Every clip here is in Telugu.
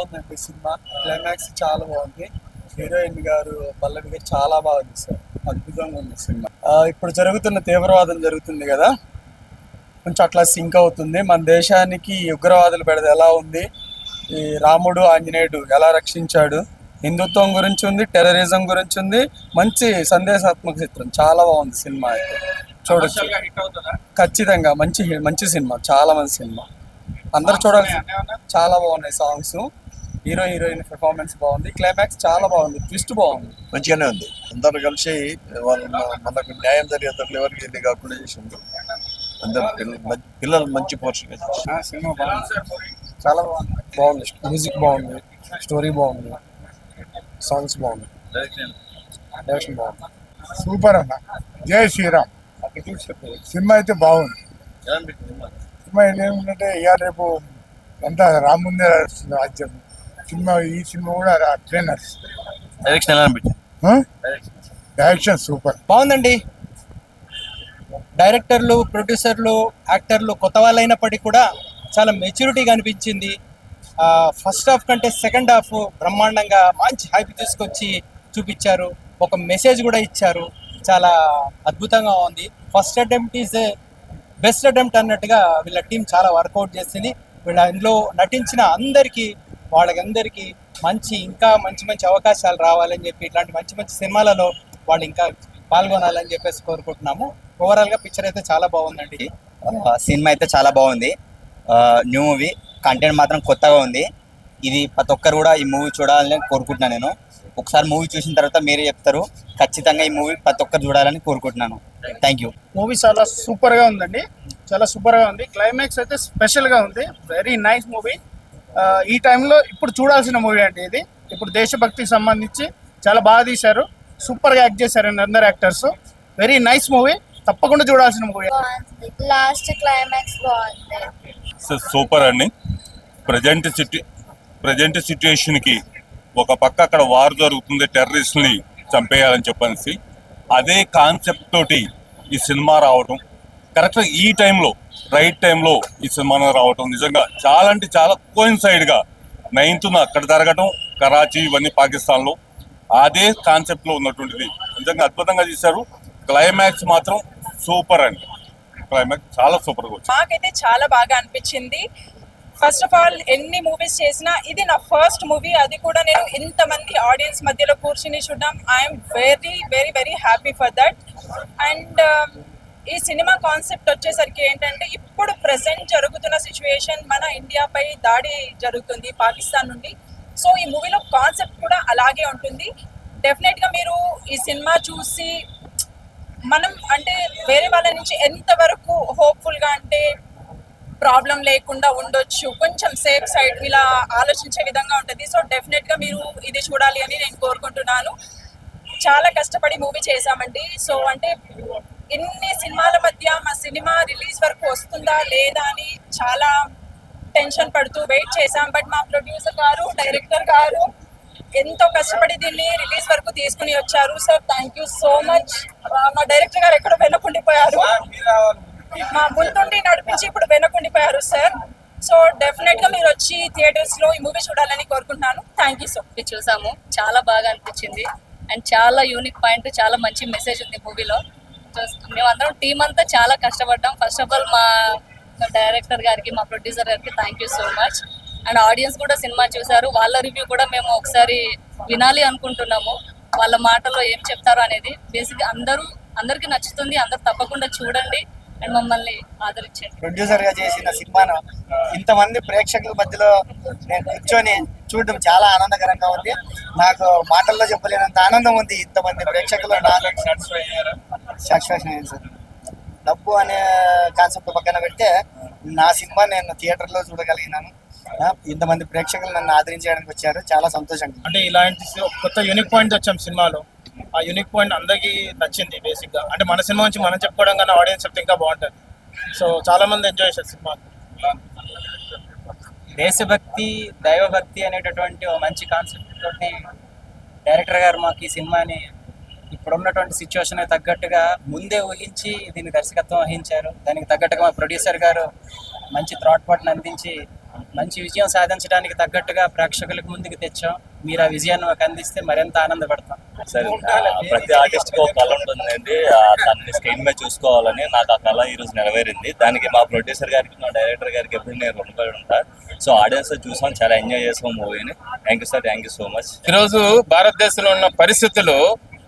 బాగుందండి సినిమా. క్లైమాక్స్ చాలా బాగుంది. హీరోయిన్ గారు పల్లవి గారు చాలా బాగా తీశారు. అద్భుతంగా ఉంది సినిమా. ఇప్పుడు జరుగుతున్న తీవ్రవాదం జరుగుతుంది కదా, కొంచెం అట్లా సింక్ అవుతుంది. మన దేశానికి ఉగ్రవాదులు పెడితే ఎలా ఉంది, ఈ రాముడు ఆంజనేయుడు ఎలా రక్షించాడు, హిందుత్వం గురించి ఉంది, టెర్రరిజం గురించి ఉంది. మంచి సందేశాత్మక చిత్రం, చాలా బాగుంది సినిమా. అయితే చూడొచ్చు ఖచ్చితంగా. మంచి మంచి సినిమా, చాలా మంచి సినిమా. అందరు చూడాలి. చాలా బాగున్నాయి సాంగ్స్, హీరో హీరోయిన్ పెర్ఫార్మెన్స్ బాగుంది, క్లైమాక్స్ చాలా బాగుంది, ట్విస్ట్ బాగుంది. మంచిగానే ఉంది. అందరు కలిసి వాళ్ళు మనకు న్యాయం జరిగేటట్లు ఎవరికి ఇది కాకుండా చేసిండు. అందరు పిల్లలు మంచి పోర్షన్ సినిమా బాగుంది, చాలా బాగుంది. బాగుంది, మ్యూజిక్ బాగుంది, స్టోరీ బాగుంది, సాంగ్స్ బాగుంది, డైరెక్షన్ బాగుంది. సూపర్ అన్న. జై శ్రీరామ్. సినిమా అయితే బాగుంది. సినిమా ఏమిటంటే ఇవాళ రేపు అంతా రామ్ ముందే నడుస్తుంది రాజ్యం. సినిమా ఈ సినిమా కూడా ట్రైనర్స్ డైరెక్షన్ ఎలా అనిపించింది? Direction super. బాగుందండి. డైరెక్టర్లు, ప్రొడ్యూసర్లు, యాక్టర్లు కొత్త వాళ్ళు అయినప్పటికీ కూడా చాలా మెచ్యూరిటీగా అనిపించింది. ఫస్ట్ హాఫ్ కంటే సెకండ్ హాఫ్ బ్రహ్మాండంగా మంచి హైప్ తీసుకొచ్చి చూపించారు. ఒక మెసేజ్ కూడా ఇచ్చారు. చాలా అద్భుతంగా ఉంది. First attempt is best attempt అన్నట్టుగా వీళ్ళ టీం చాలా వర్కౌట్ చేసింది. వీళ్ళ ఇందులో నటించిన అందరికీ, వాళ్ళకందరికీ ఇంకా మంచి మంచి అవకాశాలు రావాలని చెప్పి, ఇట్లాంటి మంచి మంచి సినిమాలలో వాళ్ళు ఇంకా పాల్గొనాలని చెప్పేసి కోరుకుంటున్నాము. ఓవరాల్గా పిక్చర్ అయితే చాలా బాగుందండి. సినిమా అయితే చాలా బాగుంది. న్యూ మూవీ, కంటెంట్ మాత్రం కొత్తగా ఉంది. ఇది ప్రతి ఒక్కరు కూడా ఈ మూవీ చూడాలని కోరుకుంటున్నాను. నేను ఒకసారి మూవీ చూసిన తర్వాత మీరే చెప్తారు. ఖచ్చితంగా ఈ మూవీ ప్రతి ఒక్కరు చూడాలని కోరుకుంటున్నాను. Thank you. మూవీ చాలా సూపర్గా ఉందండి, చాలా సూపర్గా ఉంది. క్లైమాక్స్ అయితే స్పెషల్గా ఉంది. Very nice movie. ఈ టైంలో ఇప్పుడు చూడాల్సిన మూవీ అండి ఇది. ఇప్పుడు దేశభక్తికి సంబంధించి చాలా బాగా తీశారు. సూపర్గా యాక్ట్ చేశారండి అందరు యాక్టర్స్. వెరీ నైస్ మూవీ, తప్పకుండా చూడాల్సిన మూవీ. లాస్ట్ క్లైమాక్స్ బాగుంది. సూపర్ అండి. ప్రజెంట్ సిచ్యుయేషన్కి ఒక పక్క అక్కడ వార్ జరుగుతుంది, టెర్రరిస్ట్ని చంపేయాలని చెప్పనేసి అదే కాన్సెప్ట్ తోటి ఈ సినిమా రావటం, కరెక్ట్గా ఈ టైంలో, రైట్ టైంలో ఈ సినిమా రావటం నిజంగా చాలా అంటే చాలా కోయిన్సైడ్గా 9th అక్కడ జరగటం, కరాచీ ఇవన్నీ పాకిస్తాన్లో, అదే కాన్సెప్ట్లో ఉన్నటువంటిది నిజంగా అద్భుతంగా చేశారు. క్లైమాక్స్ మాత్రం సూపర్ అండి. క్లైమాక్స్ చాలా సూపర్గా వచ్చింది. నాకైతే చాలా బాగా అనిపించింది. ఫస్ట్ ఆఫ్ ఆల్ ఎన్ని మూవీస్ చేసినా ఇది నా ఫస్ట్ మూవీ, అది కూడా నేను ఇంతమంది ఆడియన్స్ మధ్యలో కూర్చుని చూడడం. I'm very very very happy for that. And ఈ సినిమా కాన్సెప్ట్ వచ్చేసరికి ఏంటంటే, ఇప్పుడు ప్రెసెంట్ జరుగుతున్న సిచ్యువేషన్, మన ఇండియాపై దాడి జరుగుతుంది పాకిస్తాన్ నుండి. సో ఈ మూవీలో కాన్సెప్ట్ కూడా అలాగే ఉంటుంది. డెఫినెట్గా మీరు ఈ సినిమా చూసి మనం అంటే వేరే వాళ్ళ నుంచి ఎంతవరకు హోప్ఫుల్గా అంటే ప్రాబ్లం లేకుండా ఉండొచ్చు, కొంచెం సేఫ్ సైడ్ ఇలా ఆలోచించే విధంగా ఉంటుంది. సో డెఫినెట్గా మీరు ఇది చూడాలి అని నేను కోరుకుంటున్నాను. చాలా కష్టపడి మూవీ చేశామండి. సో అంటే ఇన్ని సినిమాల మధ్య మా సినిమా రిలీజ్ వరకు వస్తుందా లేదా అని చాలా టెన్షన్ పడుతూ వెయిట్ చేశాం. బట్ మా ప్రొడ్యూసర్ గారు, డైరెక్టర్ గారు ఎంతో కష్టపడి దీన్ని రిలీజ్ వరకు తీసుకుని వచ్చారు. Sir thank you so much. మా డైరెక్టర్ గారు ఎక్కడో వెనకుండిపోయారు, మా ముందుండి నడిపించి ఇప్పుడు వెనకుండిపోయారు సార్. సో డెఫినెట్గా మీరు వచ్చి థియేటర్స్లో ఈ మూవీ చూడాలని కోరుకుంటున్నాను. Thank you so much. చూసాము, చాలా బాగా అనిపించింది. అండ్ చాలా యూనిక్ పాయింట్, చాలా మంచి మెసేజ్ ఉంది మూవీలో. మేమందరం టీం అంతా చాలా కష్టపడ్డాం. ఫస్ట్ ఆఫ్ ఆల్ మా డైరెక్టర్ గారికి, మా ప్రొడ్యూసర్ గారికి thank you so much. And audience కూడా సినిమా చూసారు. వాళ్ళ రివ్యూ కూడా మేము ఒకసారి వినాలి అనుకుంటున్నాము. వాళ్ళ మాటల్లో ఏం చెప్తారో అనేది. బేసిక్గా అందరికీ నచ్చుతుంది. అందరు తప్పకుండా చూడండి అండ్ మమ్మల్ని ఆదరించండి. ప్రొడ్యూసర్గా చేసిన సినిమాను ఇంతమంది ప్రేక్షకుల మధ్యలో నేను కూర్చొని చూడడం చాలా ఆనందకరంగా ఉంది. నాకు మాటల్లో చెప్పలేనంత ఆనందం ఉంది. ఇంతమంది ప్రేక్షకులు సాటిస్ఫాక్షన్ అయింది సార్. డబ్బు అనే కాన్సెప్ట్ పక్కన పెడితే నా సినిమా నేను థియేటర్లో చూడగలిగినాను. ఇంతమంది ప్రేక్షకులు నన్ను ఆదరించడానికి వచ్చారు, చాలా సంతోషంగా. అంటే ఇలాంటి కొత్త యూనిక్ పాయింట్ వచ్చాం సినిమాలో. ఆ యూనిక్ పాయింట్ అందరికీ నచ్చింది. బేసిక్గా అంటే మన సినిమా నుంచి మనం చెప్పుకోవడం కన్నా ఆడియన్స్ చెప్తే ఇంకా బాగుంటుంది. సో చాలా మంది ఎంజాయ్ చేశారు సినిమా. దేశభక్తి, దైవభక్తి అనేటటువంటి ఒక మంచి కాన్సెప్ట్ తోటి డైరెక్టర్ గారు మాకు ఈ సినిమాని ఇప్పుడున్నటువంటి సిచ్యువేషన్ తగ్గట్టుగా ముందే ఊహించి దీన్ని దర్శకత్వం వహించారు. దానికి తగ్గట్టుగా మా ప్రొడ్యూసర్ గారు మంచి థాట్ పార్ట్ని అందించి మంచి విజయం సాధించడానికి తగ్గట్టుగా ప్రేక్షకులకు ముందుకు తెచ్చాం. మీరు ఆ విజయాన్ని మాకు అందిస్తే మరింత ఆనందపడతాం. సరే, ప్రతి ఆర్టిస్ట్ కి ఒక కళ ఉంటుందండి. దాన్ని స్క్రీన్ మీద చూసుకోవాలని నాకు ఆ కళ ఈ రోజు నెరవేరింది. దానికి మా ప్రొడ్యూసర్ గారికి, మా డైరెక్టర్ గారికి ఎప్పుడు నేను రుణపడి ఉంటా. సో ఆడియన్స్ చూసాం, చాలా ఎంజాయ్ చేసాం మూవీని. Thank you sir, thank you so much. ఈరోజు భారతదేశంలో ఉన్న పరిస్థితులు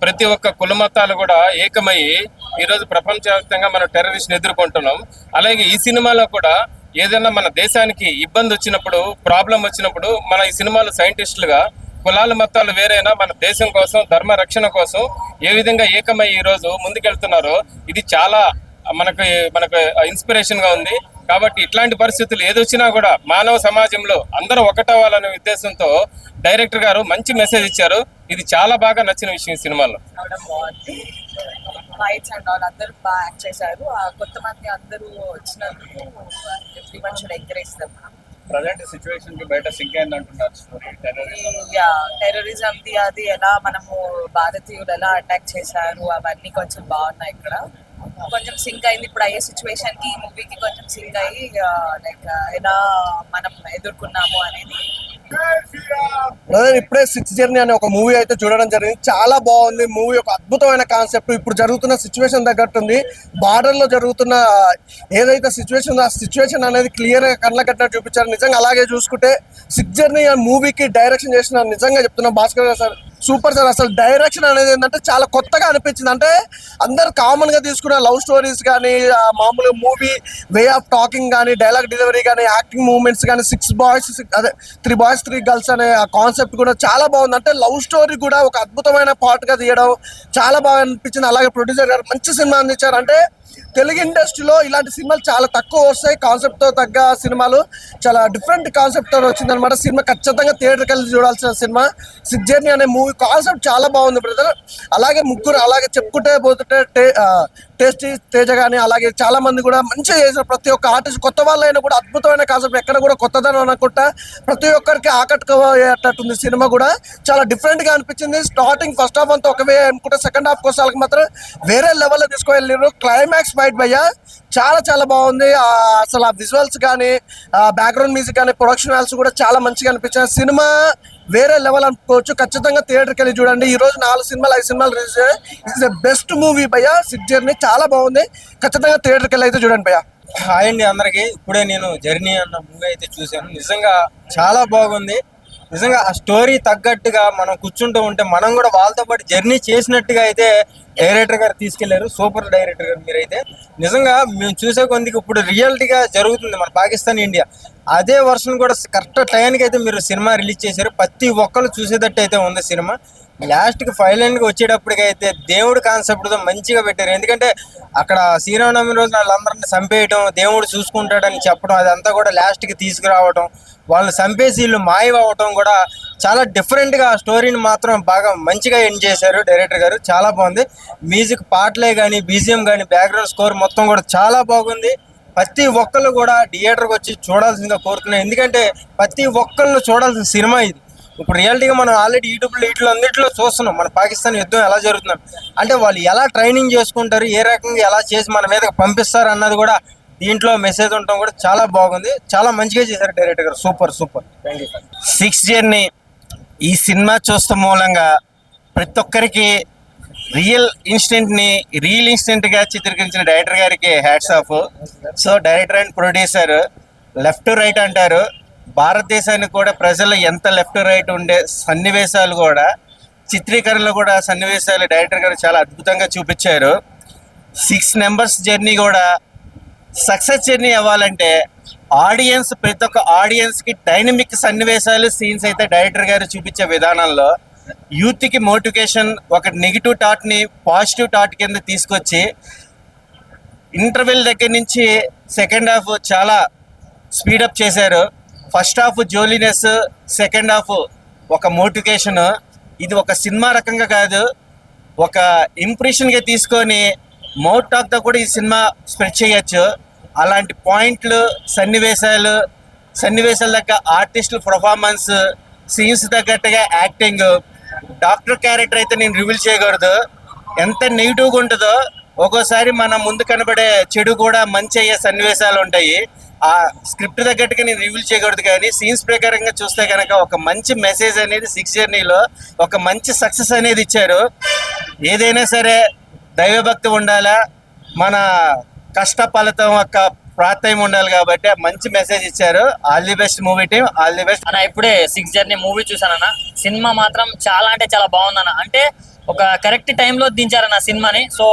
ప్రతి ఒక్క కుల మతాలు కూడా ఏకమయ్యి ఈరోజు ప్రపంచవ్యాప్తంగా మనం టెర్రరిస్ట్ని ఎదుర్కొంటున్నాం. అలాగే ఈ సినిమాలో కూడా ఏదైనా మన దేశానికి ఇబ్బంది వచ్చినప్పుడు, ప్రాబ్లం వచ్చినప్పుడు మన ఈ సినిమాలో సైంటిస్టులుగా కులాలు మతాలు వేరైనా మన దేశం కోసం, ధర్మ రక్షణ కోసం ఏ విధంగా ఏకమై ఈ రోజు ముందుకెళ్తున్నారో ఇది చాలా మనకు ఇన్స్పిరేషన్ గా ఉంది. కాబట్టి ఇట్లాంటి పరిస్థితులు ఏదొచ్చినా కూడా మానవ సమాజంలో అందరూ ఒకటవ్వాలనే ఉద్దేశంతో డైరెక్టర్ గారు మంచి మెసేజ్ ఇచ్చారు. ఇది చాలా బాగా నచ్చిన విషయం సినిమాలో. ఫైట్స్ అండ్ ఆల్ అందరూ బాగా యాక్ట్ చేశారు. కొత్త మంది అందరూ వచ్చినందుకు everyone should encourage them. Present situation కి బయట సింక్ అయింది అంటున్నారు. టెర్రరిజం ది అది ఎలా మనము భారతీయులు ఎలా అటాక్ చేశారు అవన్నీ కొంచెం బాగున్నాయి. ఇక్కడ కొంచెం సింక్ అయింది. ఇప్పుడు అయ్యే సిచ్యువేషన్ కి ఈ మూవీకి కొంచెం సింక్ అయ్యి లైక్ ఎలా మనం ఎదుర్కొన్నాము అనేది. ఇప్పుడే 6th జర్నీ అనే ఒక మూవీ అయితే చూడడం జరిగింది. చాలా బాగుంది మూవీ. ఒక అద్భుతమైన కాన్సెప్ట్. ఇప్పుడు జరుగుతున్న సిచ్యువేషన్ తగ్గట్టుంది. బార్డర్ లో జరుగుతున్న ఏదైతే సిచ్యువేషన్ ఆ సిచ్యువేషన్ అనేది క్లియర్ గా కళ్ళ కట్టినట్టు చూపించారు. నిజంగా అలాగే చూసుకుంటే 6th జర్నీ అనే మూవీకి డైరెక్షన్ చేసిన నిజంగా చెప్తున్నా భాస్కర్ గారు సార్ సూపర్ సార్. అసలు డైరెక్షన్ అనేది ఏంటంటే చాలా కొత్తగా అనిపించింది. అంటే అందరు కామన్ గా తీసుకున్న లవ్ స్టోరీస్ కానీ, మామూలుగా మూవీ వే ఆఫ్ టాకింగ్ కానీ, డైలాగ్ డెలివరీ కానీ, యాక్టింగ్ మూవ్మెంట్స్ కానీ, 3 బాయ్స్ 3 గర్ల్స్ అనే ఆ కాన్సెప్ట్ కూడా చాలా బాగుంది. అంటే లవ్ స్టోరీ కూడా ఒక అద్భుతమైన పార్ట్ గా తీయడం చాలా బాగా అనిపించింది. అలాగే ప్రొడ్యూసర్ గారు మంచి సినిమా అందించారు. అంటే తెలుగు ఇండస్ట్రీలో ఇలాంటి సినిమాలు చాలా తక్కువ వస్తాయి. కాన్సెప్ట్ తో తగ్గ సినిమాలు చాలా డిఫరెంట్ కాన్సెప్ట్ తో వచ్చిందనమాట. సినిమా ఖచ్చితంగా థియేటర్కి వెళ్ళి చూడాల్సిన సినిమా 6th జర్నీ అనే మూవీ. కాన్సెప్ట్ చాలా బాగుంది బ్రదర్. అలాగే ముగ్గురు అలాగే చెప్పుకుంటే పోతుంటే టేస్టీ తేజ కానీ అలాగే చాలా మంది కూడా మంచిగా చేశారు. ప్రతి ఒక్క ఆర్టిస్ట్ కొత్త వాళ్ళైనా కూడా అద్భుతమైన కాన్సెప్ట్. ఎక్కడ కూడా కొత్తదనం అనుకుంటా ప్రతి ఒక్కరికి ఆకట్టుకోయేటట్టుంది. సినిమా కూడా చాలా డిఫరెంట్ గా అనిపించింది. స్టార్టింగ్ ఫస్ట్ హాఫ్ అంతా ఒకవే అనుకుంటే సెకండ్ హాఫ్ కోసాలకు మాత్రం వేరే లెవెల్లో తీసుకువెళ్ళారు. క్లైమాక్స్ ఫైట్ భయ్యా చాలా చాలా బాగుంది. అసలు ఆ విజువల్స్ కానీ, బ్యాక్గ్రౌండ్ మ్యూజిక్ కానీ, ప్రొడక్షన్ వాల్స్ కూడా చాలా మంచిగా అనిపించాయి. సినిమా వేరే లెవెల్ అనుకోవచ్చు. ఖచ్చితంగా థియేటర్కి వెళ్ళి చూడండి. ఈ రోజు 4 సినిమాలు 5 సినిమాలు రిలీజ్ అయ్యాయి. ఇట్స్ బెస్ట్ మూవీ భయ్యా 6th జర్నీ. చాలా బాగుంది. ఖచ్చితంగా థియేటర్కి వెళ్ళి అయితే చూడండి భయ్యా. హాయ్ అండి అందరికి. ఇప్పుడే నేను జర్నీ అన్న మూవీ అయితే చూశాను. నిజంగా చాలా బాగుంది. నిజంగా ఆ స్టోరీ తగ్గట్టుగా మనం కూర్చుంటూ ఉంటే మనం కూడా వాళ్ళతో పాటు జర్నీ చేసినట్టుగా అయితే డైరెక్టర్ గారు తీసుకెళ్లారు. సూపర్ డైరెక్టర్ గారు మీరైతే. నిజంగా మేము చూసే కొందికి ఇప్పుడు రియాలిటీగా జరుగుతుంది మన పాకిస్తాన్ ఇండియా. అదే వర్షన్ కూడా కరెక్ట్ టైంకి అయితే మీరు సినిమా రిలీజ్ చేశారు. ప్రతి ఒక్కరు చూసేటట్టు అయితే ఉంది సినిమా. లాస్ట్కి ఫైనల్గా వచ్చేటప్పటికైతే దేవుడు కాన్సెప్ట్తో మంచిగా పెట్టారు. ఎందుకంటే అక్కడ శ్రీరామనవమి రోజు వాళ్ళందరినీ చంపేయటం, దేవుడు చూసుకుంటాడని చెప్పడం, అదంతా కూడా లాస్ట్కి తీసుకురావటం, వాళ్ళని చంపేసి వీళ్ళు మాయవటం కూడా చాలా డిఫరెంట్గా ఆ స్టోరీని మాత్రం బాగా మంచిగా ఎండ్ చేశారు డైరెక్టర్ గారు. చాలా బాగుంది. మ్యూజిక్ పాటలే కానీ, బీజిఎం కానీ, బ్యాక్గ్రౌండ్ స్కోర్ మొత్తం కూడా చాలా బాగుంది. ప్రతి ఒక్కళ్ళు కూడా థియేటర్కి వచ్చి చూడాల్సిందిగా కోరుతున్నాను. ఎందుకంటే ప్రతి ఒక్కళ్ళు చూడాల్సిన సినిమా ఇది. ఇప్పుడు రియాలిటీగా మనం ఆల్రెడీ యూట్యూబ్లో ఇట్లా అన్నింటిలో చూస్తున్నాం మన పాకిస్తాన్ యుద్ధం ఎలా జరుగుతున్నాం. అంటే వాళ్ళు ఎలా ట్రైనింగ్ చేసుకుంటారు, ఏ రకంగా ఎలా చేసి మన మీద పంపిస్తారు అన్నది కూడా దీంట్లో మెసేజ్ ఉండటం కూడా చాలా బాగుంది. చాలా మంచిగా చేశారు డైరెక్టర్ గారు. Super super. Thank you. 6th journey ఈ సినిమా చూస్తాం మూలంగా ప్రతి ఒక్కరికి రియల్ ఇన్స్టెంట్గా చిత్రీకరించిన డైరెక్టర్ గారికి hats off. So director and producer left to right అంటారు. భారతదేశానికి కూడా ప్రజలు ఎంత లెఫ్ట్ టు రైట్ ఉండే సన్నివేశాలు కూడా చిత్రీకరణలో కూడా సన్నివేశాలు డైరెక్టర్ గారు చాలా అద్భుతంగా చూపించారు. 6 నెంబర్స్ జర్నీ కూడా సక్సెస్ జర్నీ అవ్వాలంటే ప్రతి ఒక్క ఆడియన్స్కి డైనమిక్ సన్నివేశాలు, సీన్స్ అయితే డైరెక్టర్ గారు చూపించే విధానంలో యూత్కి మోటివేషన్, ఒక నెగిటివ్ థాట్ని పాజిటివ్ థాట్ కింద తీసుకొచ్చి ఇంటర్వెల్ దగ్గర నుంచి సెకండ్ హాఫ్ చాలా స్పీడప్ చేశారు. ఫస్ట్ హాఫ్ జోలీనెస్, సెకండ్ హాఫ్ ఒక మోటివేషన్. ఇది ఒక సినిమా రకంగా కాదు, ఒక ఇంప్రెషన్గా తీసుకొని మౌత్ టాక్తో కూడా ఈ సినిమా స్ప్రెడ్ చేయొచ్చు. అలాంటి పాయింట్లు, సన్నివేశాల దగ్గర ఆర్టిస్టుల పర్ఫార్మెన్స్, సీన్స్ తగ్గట్టుగా యాక్టింగ్. డాక్టర్ క్యారెక్టర్ అయితే నేను రివీల్ చేయకూడదు. ఎంత నెగిటివ్గా ఉంటుందో ఒక్కోసారి మన ముందు కనబడే చెడు కూడా మంచి అయ్యే సన్నివేశాలు ఉంటాయి. ఆ స్క్రిప్ట్ తగ్గట్టుగా నేను రివీల్ చేయకూడదు, కానీ సీన్స్ ప్రకారంగా చూస్తే కనుక ఒక మంచి మెసేజ్ అనేది 6 జర్నీలో ఒక మంచి సక్సెస్ అనేది ఇచ్చారు. ఏదైనా సరే దైవభక్తి ఉండాలా, మన కష్ట ఫలితం యొక్క ప్రార్థన ఉండాలి, కాబట్టి మంచి మెసేజ్ ఇచ్చారు. All the best movie team, all the best అన్న. ఇప్పుడే 6 జర్నీ మూవీ చూసానన్న. సినిమా మాత్రం చాలా అంటే చాలా బాగుందన్న. అంటే ఒక కరెక్ట్ టైంలో దించారన్న సినిమాని. సో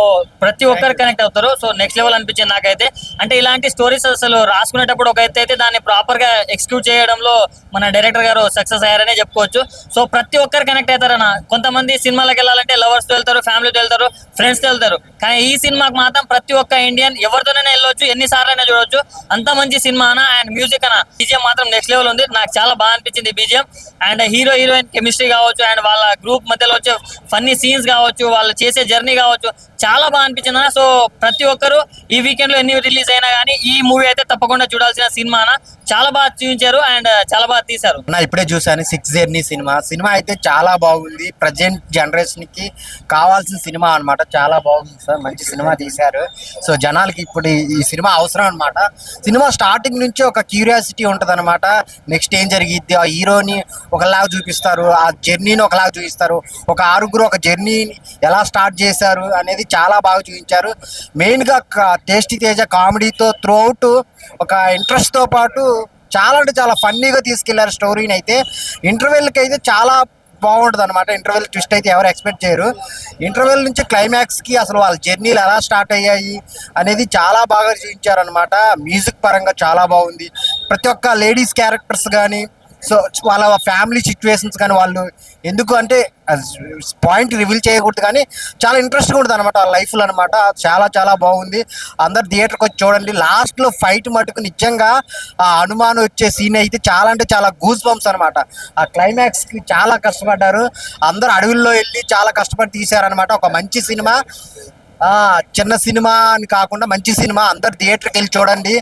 ప్రతి ఒక్కరు కనెక్ట్ అవుతారు. సో నెక్స్ట్ లెవెల్ అనిపించింది నాకైతే. అంటే ఇలాంటి స్టోరీస్ అసలు రాసుకునేటప్పుడు ఒక అయితే దాన్ని ప్రాపర్ గా ఎక్స్క్యూట్ చేయడంలో మన డైరెక్టర్ గారు సక్సెస్ అయ్యారనే చెప్పుకోవచ్చు. సో ప్రతి ఒక్కరు కనెక్ట్ అవుతారన్న. కొంతమంది సినిమాలకు వెళ్ళాలంటే లవర్స్ తో వెళ్తారు, ఫ్యామిలీతో వెళ్తారు, ఫ్రెండ్స్ తో వెళ్తారు. కానీ ఈ సినిమాకి మాత్రం ప్రతి ఒక్క ఇండియన్ ఎవరితోనైనా వెళ్ళొచ్చు, ఎన్నిసార్లైనా చూడొచ్చు. అంత మంచి సినిమా అన్న. అండ్ మ్యూజిక్ అన్న, బీజిఎం మాత్రం నెక్స్ట్ లెవెల్ ఉంది. నాకు చాలా బాగా అనిపించింది BGM. And hero heroine chemistry కావచ్చు, అండ్ వాళ్ళ గ్రూప్ మధ్యలో వచ్చే ఫన్నీ సీన్స్ కావచ్చు, వాళ్ళు చేసే జర్నీ కావచ్చు, చాలా బాగా అనిపించింది అన్న. సో ప్రతి ఒక్కరు ఈ వీకెండ్ లో ఎన్ని రిలీజ్ అయినా కానీ ఈ మూవీ అయితే తప్పకుండా చూడాల్సిన సినిమా అన్న. చాలా బాగా చూపించారు అండ్ చాలా బాగా తీశారు. నా ఇప్పుడే చూసాను 6 జర్నీ సినిమా అయితే చాలా బాగుంది. ప్రజెంట్ జనరేషన్ కి కావాల్సిన సినిమా అన్నమాట. చాలా బాగుంది సార్, మంచి సినిమా తీశారు. సో జనాలకి ఇప్పుడు ఈ సినిమా అవసరం అన్నమాట. సినిమా స్టార్టింగ్ నుంచి ఒక క్యూరియాసిటీ ఉంటది అనమాట. నెక్స్ట్ ఏం జరిగిద్ది, ఆ హీరోని ఒకలాగా చూపిస్తారు, ఆ జర్నీని ఒకలాగా చూపిస్తారు, ఒక ఆరుగురు ఒక జర్నీని ఎలా స్టార్ట్ చేశారు అనేది చాలా బాగా చూపించారు. మెయిన్ గా టేస్టీ తేజ కామెడీతో త్రూ అవుట్ ఒక ఇంట్రెస్ట్ తో పాటు చాలా అంటే చాలా ఫన్నీగా తీసుకెళ్లారు స్టోరీని. అయితే ఇంటర్వెల్కి అయితే చాలా బాగుంటుంది అనమాట. ఇంటర్వెల్ ట్విస్ట్ అయితే ఎవరు ఎక్స్పెక్ట్ చేయరు. ఇంటర్వెల్ నుంచి క్లైమాక్స్కి అసలు వాళ్ళ జర్నీలు ఎలా స్టార్ట్ అయ్యాయి అనేది చాలా బాగా చూపించారు అనమాట. మ్యూజిక్ పరంగా చాలా బాగుంది. ప్రతి ఒక్క లేడీస్ క్యారెక్టర్స్ కానీ, సో వాళ్ళ ఫ్యామిలీ సిచ్యువేషన్స్ కానీ, వాళ్ళు ఎందుకు అంటే పాయింట్ రివీల్ చేయకూడదు కానీ చాలా ఇంట్రెస్ట్గా ఉంటుంది అనమాట వాళ్ళ లైఫ్లో అనమాట. చాలా చాలా బాగుంది. అందరు థియేటర్కి వచ్చి చూడండి. లాస్ట్లో ఫైట్ మటుకు నిజంగా ఆ అనుమానం వచ్చే సీన్ అయితే చాలా అంటే చాలా గూస్ బంప్స్ అనమాట. ఆ క్లైమాక్స్కి చాలా కష్టపడ్డారు. అందరు అడవుల్లో వెళ్ళి చాలా కష్టపడి తీశారనమాట. ఒక మంచి సినిమా, చిన్న సినిమా అని కాకుండా మంచి సినిమా. అందరు థియేటర్కి వెళ్ళి చూడండి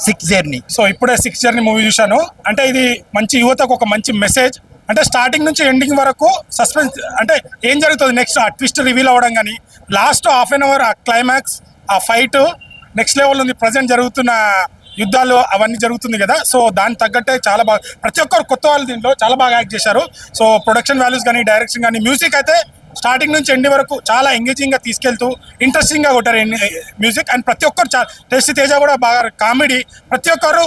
6 జర్నీ. సో ఇప్పుడే 6 జర్నీ మూవీ చూశాను. అంటే ఇది మంచి యువతకు ఒక మంచి మెసేజ్. అంటే స్టార్టింగ్ నుంచి ఎండింగ్ వరకు సస్పెన్స్, అంటే ఏం జరుగుతుంది నెక్స్ట్ ఆ ట్విస్ట్ రివీల్ అవ్వడం, కానీ లాస్ట్ హాఫ్ అన్ అవర్ ఆ క్లైమాక్స్, ఆ ఫైట్ నెక్స్ట్ లెవెల్ ఉంది. ప్రజెంట్ జరుగుతున్న యుద్ధాలు అవన్నీ జరుగుతుంది కదా. సో దానికి తగ్గట్టే చాలా బాగా ప్రతి ఒక్కరు కొత్త వాళ్ళు దీంట్లో చాలా బాగా యాక్ట్ చేశారు. సో ప్రొడక్షన్ వాల్యూస్ కానీ, డైరెక్షన్ కానీ, మ్యూజిక్ అయితే స్టార్టింగ్ నుంచి ఎండింగ్ వరకు చాలా ఎంగేజింగ్గా తీసుకెళ్తూ ఇంట్రెస్టింగ్గా కొట్టారు మ్యూజిక్. అండ్ ప్రతి ఒక్కరు టేస్టీ తేజ కూడా బాగా కామెడీ. ప్రతి ఒక్కరు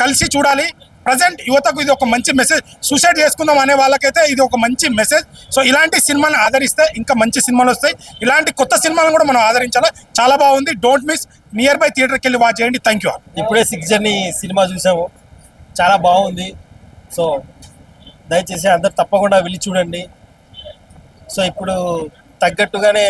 కలిసి చూడాలి. ప్రజెంట్ యువతకు ఇది ఒక మంచి మెసేజ్. సూసైడ్ చేసుకుందాం అనే వాళ్ళకైతే ఇది ఒక మంచి మెసేజ్. సో ఇలాంటి సినిమాలను ఆదరిస్తే ఇంకా మంచి సినిమాలు వస్తాయి. ఇలాంటి కొత్త సినిమాలను కూడా మనం ఆదరించాలి. చాలా బాగుంది. Don't miss. నియర్ బై థియేటర్కి వెళ్ళి వాచ్ చేయండి. Thank you. ఇప్పుడే 6 జర్నీ సినిమా చూసాము. చాలా బాగుంది. సో దయచేసి అందరు తప్పకుండా వెళ్ళి చూడండి. సో ఇప్పుడు తగ్గట్టుగానే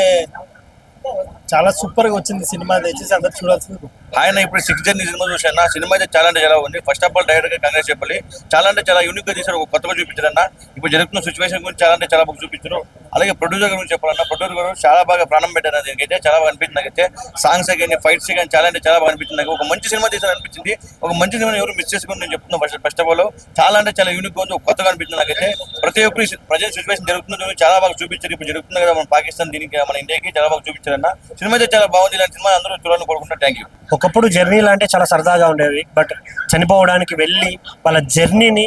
చాలా సూపర్గా వచ్చింది సినిమా. దయచేసి అందరు చూడాల్సింది. ఆయన ఇప్పుడు 6 జర్నీ సినిమా చూసాను. ఆ సినిమా అయితే చాలా అంటే చాలా ఉంది. First of all director Congress చెప్పాలి. చాలా అంటే చాలా యూనిక్ గా తీశారు. కొత్తగా చూపించారన్న. ఇప్పుడు జరుగుతున్న సిచ్యువేషన్ గురించి చాలా అంటే చాలా బాగా చూపించారు. అలాగే ప్రొడ్యూసర్ గురించి చెప్పాలన్నా, ప్రొడ్యూసర్ గారు చాలా బాగా ప్రాణం పెట్టారు. దీనికైతే చాలా బాగా అనిపించింది. నాకైతే సాంగ్స్ కానీ, ఫైట్స్ కానీ చాలా అంటే చాలా బాగా అనిపించింది. నాకు ఒక మంచి సినిమా తీసారు అనిపించింది. ఒక మంచి సినిమా ఎవరు మిస్ చేసుకుని నేను చెప్తున్నాను. ఫస్ట్ ఆఫ్ ఆల్ చాలా అంటే చాలా యూనిక్ గా ఉంది. కొత్తగా అనిపించింది. నాకైతే ప్రతి ఒక్కరి ప్రజెంట్ సిచ్యువేషన్ జరుగుతుంది చాలా బాగా చూపించారు. ఇప్పుడు జరుగుతుంది కదా మన పాకిస్తాన్, దీనికి మన ఇండియాకి చాలా బాగా చూపించారన్న. సినిమా అయితే చాలా బాగుంది. ఇలాంటి సినిమా అందరూ చూడాలని కోరుకుంటున్నాను. Thank you. ఒకప్పుడు జర్నీలు అంటే చాలా సరదాగా ఉండేవి. బట్ చనిపోవడానికి వెళ్ళి వాళ్ళ జర్నీని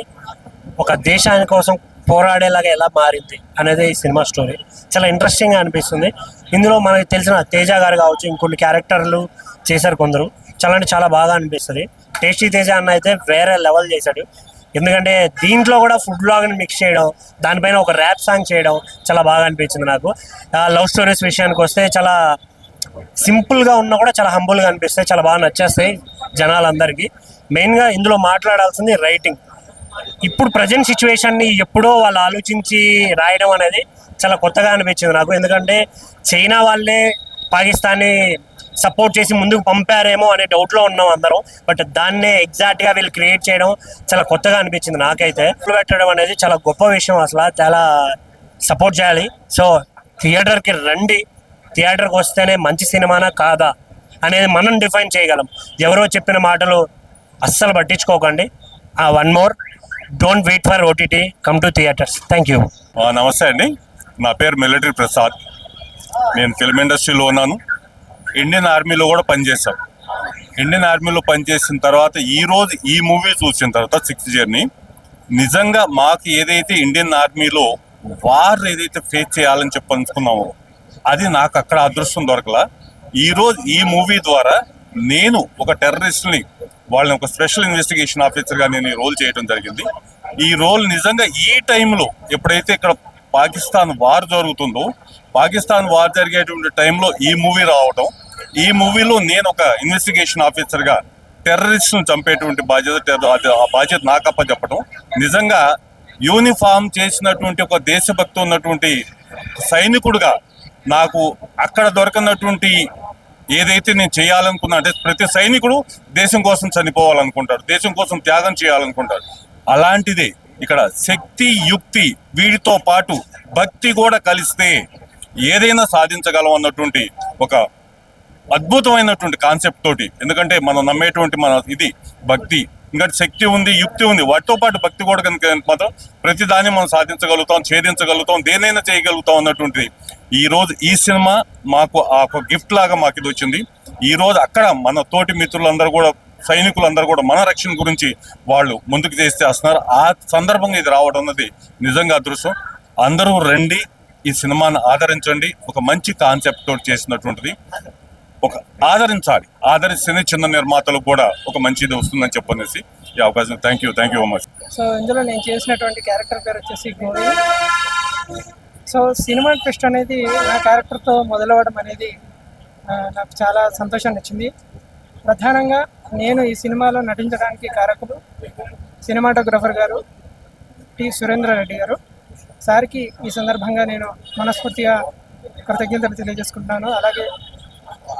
ఒక దేశాని కోసం పోరాడేలాగా ఎలా మారింది అనేది ఈ సినిమా స్టోరీ. చాలా ఇంట్రెస్టింగ్గా అనిపిస్తుంది. ఇందులో మనకి తెలిసిన తేజ గారు కావచ్చు, ఇంకొన్ని క్యారెక్టర్లు చేశారు కొందరు. చాలా అంటే చాలా బాగా అనిపిస్తుంది. టేస్టీ తేజ అన్న అయితే వేరే లెవెల్ చేశాడు. ఎందుకంటే దీంట్లో కూడా ఫుడ్ బ్లాగ్ని మిక్స్ చేయడం, దానిపైన ఒక ర్యాప్ సాంగ్ చేయడం చాలా బాగా అనిపించింది నాకు. లవ్ స్టోరీస్ విషయానికి వస్తే చాలా సింపుల్గా ఉన్నా కూడా చాలా హంబుల్గా అనిపిస్తాయి. చాలా బాగా నచ్చేస్తాయి జనాలందరికీ. మెయిన్గా ఇందులో మాట్లాడాల్సింది రైటింగ్. ఇప్పుడు ప్రజెంట్ సిచ్యువేషన్ని ఎప్పుడో వాళ్ళు ఆలోచించి రాయడం అనేది చాలా కొత్తగా అనిపించింది నాకు. ఎందుకంటే చైనా వాళ్ళే పాకిస్తాన్ని సపోర్ట్ చేసి ముందుకు పంపారేమో అనే డౌట్లో ఉన్నాం అందరం. బట్ దాన్నే ఎగ్జాక్ట్గా వీళ్ళు క్రియేట్ చేయడం చాలా కొత్తగా అనిపించింది నాకైతే. పెట్టడం అనేది చాలా గొప్ప విషయం. అసలు చాలా సపోర్ట్ చేయాలి. సో థియేటర్కి రండి. థియేటర్కి వస్తేనే మంచి సినిమానా కాదా అనేది మనం డిఫైన్ చేయగలం. ఎవరో చెప్పిన మాటలు అస్సలు పట్టించుకోకండి. One more, don't wait for OTT, come to theatres. Thank you. నమస్తే అండి. నా పేరు మిలిటరీ ప్రసాద్. నేను ఫిల్మ్ ఇండస్ట్రీలో ఉన్నాను. ఇండియన్ ఆర్మీలో కూడా పనిచేశాను. ఇండియన్ ఆర్మీలో పనిచేసిన తర్వాత ఈ రోజు ఈ మూవీ చూసిన తర్వాత 6th జర్నీ నిజంగా మాకు ఏదైతే ఇండియన్ ఆర్మీలో వార్ ఏదైతే ఫేస్ చేయాలని చెప్పి అనుకున్నామో అది నాకు అక్కడ అదృష్టం దొరకలా. ఈ రోజు ఈ మూవీ ద్వారా నేను ఒక టెర్రరిస్ట్ని వాళ్ళని ఒక స్పెషల్ ఇన్వెస్టిగేషన్ ఆఫీసర్గా నేను ఈ రోల్ చేయడం జరిగింది. ఈ రోల్ నిజంగా ఈ టైంలో ఎప్పుడైతే ఇక్కడ పాకిస్తాన్ వార్ జరుగుతుందో, పాకిస్తాన్ వార్ జరిగేటువంటి టైంలో ఈ మూవీ రావడం, ఈ మూవీలో నేను ఒక ఇన్వెస్టిగేషన్ ఆఫీసర్గా టెర్రరిస్ట్ను చంపేటువంటి ఆ బాధ్యత నాకు అప్పచెప్పడం, నిజంగా యూనిఫామ్ చేసినటువంటి ఒక దేశభక్తి ఉన్నటువంటి సైనికుడుగా నాకు అక్కడ దొరకనటువంటి ఏదైతే నేను చేయాలనుకున్నా, అంటే ప్రతి సైనికుడు దేశం కోసం చనిపోవాలనుకుంటాడు, దేశం కోసం త్యాగం చేయాలనుకుంటాడు. అలాంటిదే ఇక్కడ శక్తి, యుక్తి వీటితో పాటు భక్తి కూడా కలిస్తే ఏదైనా సాధించగలం అన్నటువంటి ఒక అద్భుతమైనటువంటి కాన్సెప్ట్ తోటి, ఎందుకంటే మనం నమ్మేటువంటి మన ఇది భక్తి, ఇంకా శక్తి ఉంది, యుక్తి ఉంది, వాటితో పాటు భక్తి కూడా కనుక మాత్రం ప్రతి దాన్ని మనం సాధించగలుగుతాం, ఛేదించగలుగుతాం, దేనైనా చేయగలుగుతాం అన్నటువంటిది ఈ రోజు ఈ సినిమా మాకు ఆ ఒక గిఫ్ట్ లాగా మాకు ఇది వచ్చింది. ఈ రోజు అక్కడ మన తోటి మిత్రులందరూ కూడా, సైనికులందరూ కూడా మన రక్షణ గురించి వాళ్ళు ముందుకు చేస్తున్నారు. ఆ సందర్భంగా ఇది రావడం అన్నది నిజంగా అదృష్టం. అందరూ రండి, ఈ సినిమాను ఆదరించండి. ఒక మంచి కాన్సెప్ట్ తోటి చేసినటువంటిది, ఒక ఆదరించాలి, ఆదరిస్తేనే చిన్న నిర్మాతలకు కూడా ఒక మంచిది వస్తుందని చెప్పనేసి ఈ అవకాశం. Thank you very much. So ఇందులో నేను చేసినటువంటి క్యారెక్టర్ పేరు వచ్చేసి గోవింద్. సో సినిమా ట్విస్ట్ అనేది నా క్యారెక్టర్తో మొదలవడం అనేది నాకు చాలా సంతోషాన్ని ఇచ్చింది. ప్రధానంగా నేను ఈ సినిమాలో నటించడానికి కారకులు సినిమాటోగ్రఫర్ గారు టి సురేంద్ర రెడ్డి గారు. సార్కి ఈ సందర్భంగా నేను మనస్ఫూర్తిగా కృతజ్ఞతలు తెలియజేసుకుంటున్నాను. అలాగే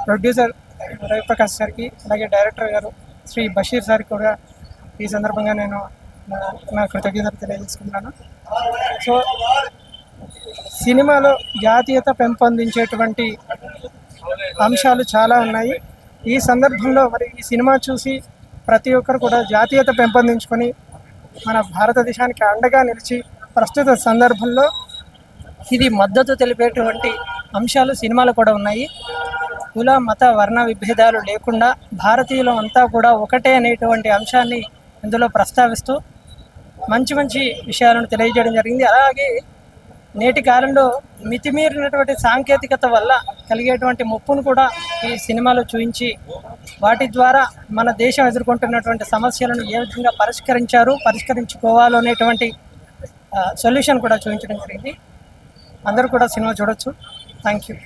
ప్రొడ్యూసర్ రవిప్రకాష్ సార్కి, అలాగే డైరెక్టర్ గారు శ్రీ బషీర్ సార్కి కూడా ఈ సందర్భంగా నేను నా కృతజ్ఞతలు తెలియజేసుకుంటున్నాను. సో సినిమాలో జాతీయత పెంపొందించేటువంటి అంశాలు చాలా ఉన్నాయి. ఈ సందర్భంలో మరి ఈ సినిమా చూసి ప్రతి ఒక్కరు కూడా జాతీయత పెంపొందించుకొని మన భారతదేశానికి అండగా నిలిచి ప్రస్తుత సందర్భంలో ఇది మద్దతు తెలిపేటువంటి అంశాలు సినిమాలో కూడా ఉన్నాయి. కుల, మత, వర్ణ విభేదాలు లేకుండా భారతీయులు అంతా కూడా ఒకటే అనేటువంటి అంశాన్ని ఇందులో ప్రస్తావిస్తూ మంచి మంచి విషయాలను తెలియజేయడం జరిగింది. అలాగే నేటి కాలంలో మితిమీరినటువంటి సాంకేతికత వల్ల కలిగేటువంటి ముప్పును కూడా ఈ సినిమాలో చూపించి వాటి ద్వారా మన దేశం ఎదుర్కొంటున్నటువంటి సమస్యలను ఏ విధంగా పరిష్కరించుకోవాలో అనేటువంటి సొల్యూషన్ కూడా చూపించడం జరిగింది. అందరూ కూడా సినిమా చూడొచ్చు. Thank you.